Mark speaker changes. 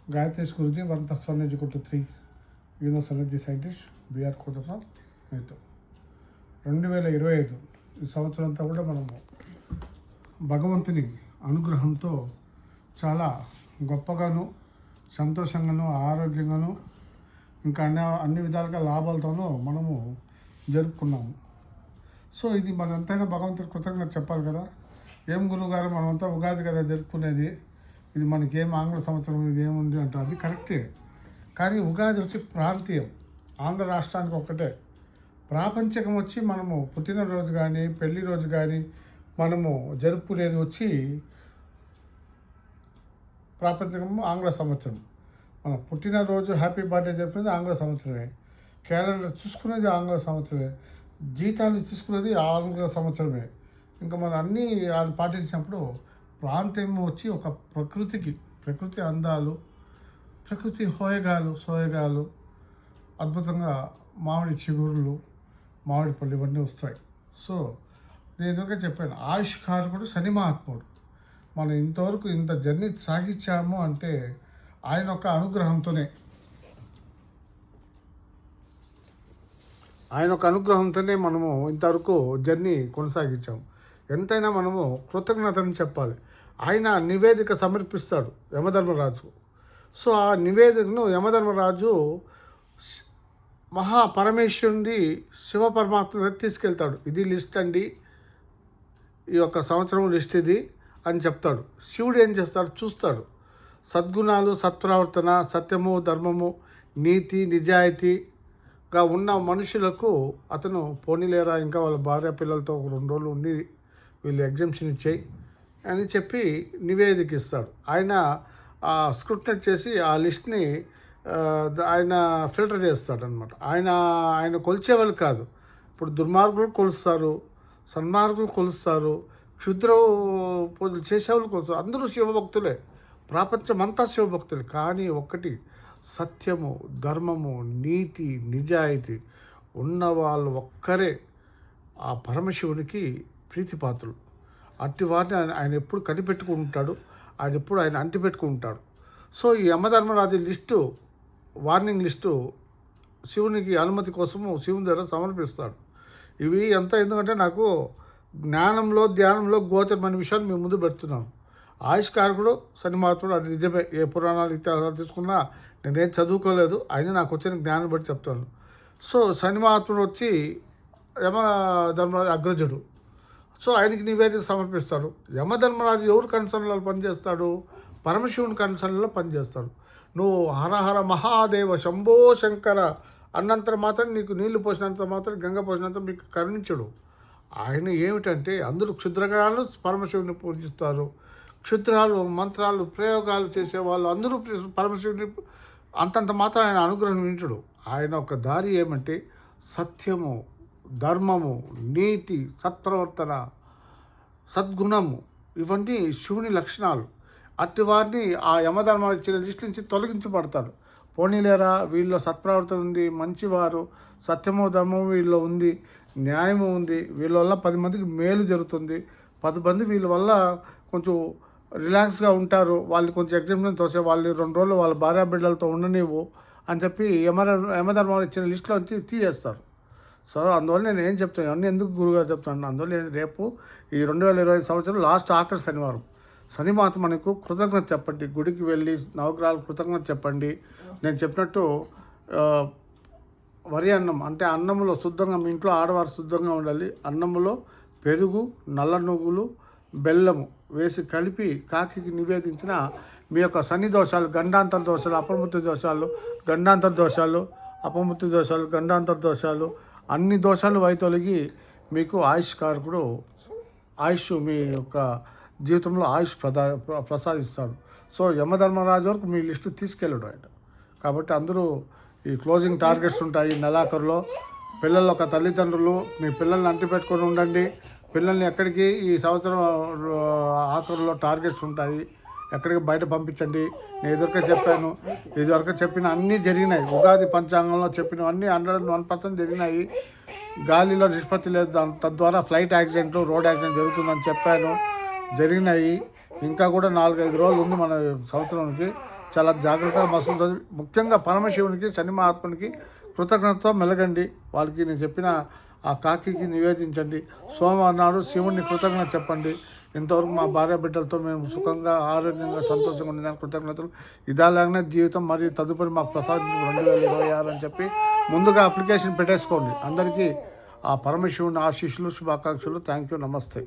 Speaker 1: Gayatri Guruji, 1+1 = 3. Yunus energy scientist BR Kotaram మీతో 2025 ఈ సంవత్సరం అంతా కూడా మనము భగవంతుని అనుగ్రహంతో చాలా గొప్పగాను, సంతోషంగాను, ఆరోగ్యంగాను, ఇంకా అన్ని విధాలుగా లాభాలతోనూ మనము జరుపుకున్నాము. సో ఇది మనంతైనా భగవంతుడి కృతజ్ఞత చెప్పాలి కదా. ఏం గురువుగారు, మనమంతా ఉగాది కదా జరుపుకునేది, ఇది మనకేం ఆంగ్ల సంవత్సరం ఇది ఏముంది అంటే అది కరెక్టే. కానీ ఉగాది వచ్చి ప్రాంతీయం, ఆంధ్ర రాష్ట్రానికి ఒక్కటే. ప్రాపంచకం వచ్చి మనము పుట్టినరోజు కానీ పెళ్లి రోజు కానీ మనము జరుపుకునేది వచ్చి ప్రాపంచకము ఆంగ్ల సంవత్సరం. మనం పుట్టినరోజు హ్యాపీ బర్త్డే జరుపుకునేది ఆంగ్ల సంవత్సరమే, క్యాలెండర్ చూసుకునేది ఆంగ్ల సంవత్సరమే, జీతాలు తీసుకునేది ఆంగ్ల సంవత్సరమే. ఇంకా మనం అన్నీ అది పాటించినప్పుడు ప్రాంతం వచ్చి ఒక ప్రకృతి అందాలు, ప్రకృతి సోయగాలు అద్భుతంగా మామిడి చిగురులు, మామిడి పళ్ళు ఇవన్నీ వస్తాయి. సో నేను ఎదురుగా చెప్పాను, ఆయుష్కారకుడు శని మహాత్ముడు. మనం ఇంతవరకు ఇంత జర్నీ సాగించాము అంటే ఆయన యొక్క అనుగ్రహంతోనే మనము ఇంతవరకు జర్నీ కొనసాగించాము. ఎంతైనా మనము కృతజ్ఞతని చెప్పాలి. ఆయన నివేదిక సమర్పిస్తాడు యమధర్మరాజు. సో ఆ నివేదికను యమధర్మరాజు మహాపరమేశ్వరుడి శివపరమాత్మ తీసుకెళ్తాడు. ఇది లిస్ట్ అండి, ఈ యొక్క సంవత్సరం లిస్ట్ ఇది అని చెప్తాడు. శివుడు ఏం చేస్తాడు, సద్గుణాలు, సత్ప్రవర్తన, సత్యము, ధర్మము, నీతి, నిజాయితీగా ఉన్న మనుషులకు అతను పోనీలేరా, ఇంకా వాళ్ళ భార్య పిల్లలతో ఒక 2 రోజులు ఉండి వీళ్ళు ఎగ్జామ్షన్ ఇచ్చేయి అని చెప్పి నివేదిక ఇస్తాడు. ఆయన స్క్రూటినైజ్ చేసి ఆ లిస్ట్ని ఆయన ఫిల్టర్ చేస్తాడనమాట. ఆయన కొలిచేవాళ్ళు కాదు. ఇప్పుడు దుర్మార్గులు కొలుస్తారు, సన్మార్గులు కొలుస్తారు, క్షుద్ర పూజలు చేసేవాళ్ళు కొలుస్తారు. అందరూ శివభక్తులే, ప్రపంచమంతా శివభక్తులే. కానీ ఒక్కటి, సత్యము, ధర్మము, నీతి, నిజాయితీ ఉన్న వాళ్ళు ఒక్కరే ఆ పరమశివునికి ప్రీతిపాత్రులు. అట్టి వారిని ఆయన ఎప్పుడు కనిపెట్టుకుంటాడు, ఆయన అంటిపెట్టుకుంటాడు. సో ఈ యమధర్మరాజు లిస్టు, వార్నింగ్ లిస్టు శివునికి అనుమతి కోసము శివుని దగ్గర సమర్పిస్తాడు. ఇవి ఎంత ఎందుకంటే నాకు జ్ఞానంలో ధ్యానంలో గోచరమైన విషయాన్ని మేము ముందు పెడుతున్నాను. ఆయుష్కారకుడు శని మహాత్ముడు, అది నిజమే. ఏ పురాణాలు ఇతిహాసాలు తీసుకున్నా నేనేం చదువుకోలేదు, అయినా నాకు వచ్చిన జ్ఞానం బట్టి చెప్తాను. సో శని మహాత్ముడు వచ్చి యమధర్మరాజు అగ్రజుడు. సో ఆయనకి నివేదిక సమర్పిస్తాడు. యమధర్మరాజు ఎవరు కన్సర్న్లో పనిచేస్తాడు, పరమశివుని కన్సర్న్లో పనిచేస్తాడు. నువ్వు హరహర మహాదేవ శంభో శంకర అన్నంత మాత్రం, నీకు నీళ్లు పోసినంత మాత్రం, గంగ పోసినంత మీకు కరుణించడు. ఆయన ఏమిటంటే అందరూ క్షుద్రగణాలు పరమశివుని పూజిస్తారు, క్షుద్రాలు, మంత్రాలు, ప్రయోగాలు చేసేవాళ్ళు అందరూ పరమశివుని అంతంత మాత్రం ఆయన అనుగ్రహించడు. ఆయన ఒక దారి ఏమంటే సత్యము, ధర్మము, నీతి, సత్ప్రవర్తన, సద్గుణము, ఇవన్నీ శివుని లక్షణాలు. అట్టి వారిని ఆ యమధర్మాలు ఇచ్చిన లిస్ట్ నుంచి తొలగించబడతాడు. పోనీలేరా, వీళ్ళలో సత్ప్రవర్తన ఉంది, మంచివారు, సత్యము, ధర్మము వీళ్ళలో ఉంది, న్యాయము ఉంది, వీళ్ళ వల్ల 10 మందికి మేలు జరుగుతుంది, 10 మంది వీళ్ళ వల్ల కొంచెం రిలాక్స్గా ఉంటారు, వాళ్ళు కొంచెం ఎగ్జామ్షన్ తోసే, వాళ్ళు 2 రోజులు వాళ్ళ భార్య బిడ్డలతో ఉండనివ్వు అని చెప్పి యమధర్మాలు ఇచ్చిన లిస్టులో నుంచి తీయేస్తారు. సో అందువల్ల నేను ఏం చెప్తాను, అన్నీ ఎందుకు గురుగారు చెప్తాను, అందువల్ల రేపు ఈ 2025 సంవత్సరం లాస్ట్ ఆఖరి శనివారం, శనిమాత మనకు కృతజ్ఞత చెప్పండి. గుడికి వెళ్ళి నవగ్రహాలు కృతజ్ఞత చెప్పండి. నేను చెప్పినట్టు వరి అన్నం అంటే అన్నంలో శుద్ధంగా, మీ ఇంట్లో ఆడవారు శుద్ధంగా ఉండాలి. అన్నంలో పెరుగు, నల్ల నువ్వులు, బెల్లము వేసి కలిపి కాకి నివేదించిన మీ యొక్క శని దోషాలు, గండాంతర దోషాలు, అపమృత్యు దోషాలు, గండాంతర దోషాలు, అపమృత్యు దోషాలు, గండాంతర దోషాలు, అన్ని దోషాలు వైతొలగి మీకు ఆయుష్కారకుడు మీ యొక్క జీవితంలో ఆయుష్ ప్రసాదిస్తాడు. సో యమధర్మరాజు వరకు మీ లిస్టు తీసుకెళ్ళడు ఆయన. కాబట్టి అందరూ ఈ క్లోజింగ్ టార్గెట్స్ ఉంటాయి నెలాఖరులో. పిల్లలు ఒక తల్లిదండ్రులు మీ పిల్లల్ని అంటిపెట్టుకొని ఉండండి. పిల్లల్ని ఎక్కడికి ఈ సంవత్సరం ఆఖరులో టార్గెట్స్ ఉంటాయి, ఎక్కడికి బయట పంపించండి. నేను ఇదివరకు చెప్పిన అన్నీ జరిగినాయి. ఉగాది పంచాంగంలో చెప్పినవన్నీ 101% జరిగినాయి. గాలిలో నిష్పత్తి లేదు, తద్వారా ఫ్లైట్ యాక్సిడెంట్లు, రోడ్ యాక్సిడెంట్ జరుగుతుందని చెప్పాను, జరిగినాయి. ఇంకా కూడా 4-5 రోజులు ఉంది మన సంవత్సరానికి. చాలా జాగ్రత్తగా మసులుతుంది. ముఖ్యంగా పరమశివునికి, శని మహాత్మునికి కృతజ్ఞతతో మెలగండి. వాళ్ళకి నేను చెప్పిన ఆ కాకికి నివేదించండి. సోమవారం నాడు శివుణ్ణి కృతజ్ఞత చెప్పండి. ఇంతవరకు మా భార్య బిడ్డలతో మేము సుఖంగా, ఆరోగ్యంగా, సంతోషంగా ఉండేదానికి కృతజ్ఞతలు. ఇదాలాగానే జీవితం మరియు తదుపరి మాకు ప్రసాదించి 2026 అని చెప్పి ముందుగా అప్లికేషన్ పెట్టేసుకోండి. అందరికీ ఆ పరమశివుని ఆశీస్సులు, శుభాకాంక్షలు. Thank you. నమస్తే.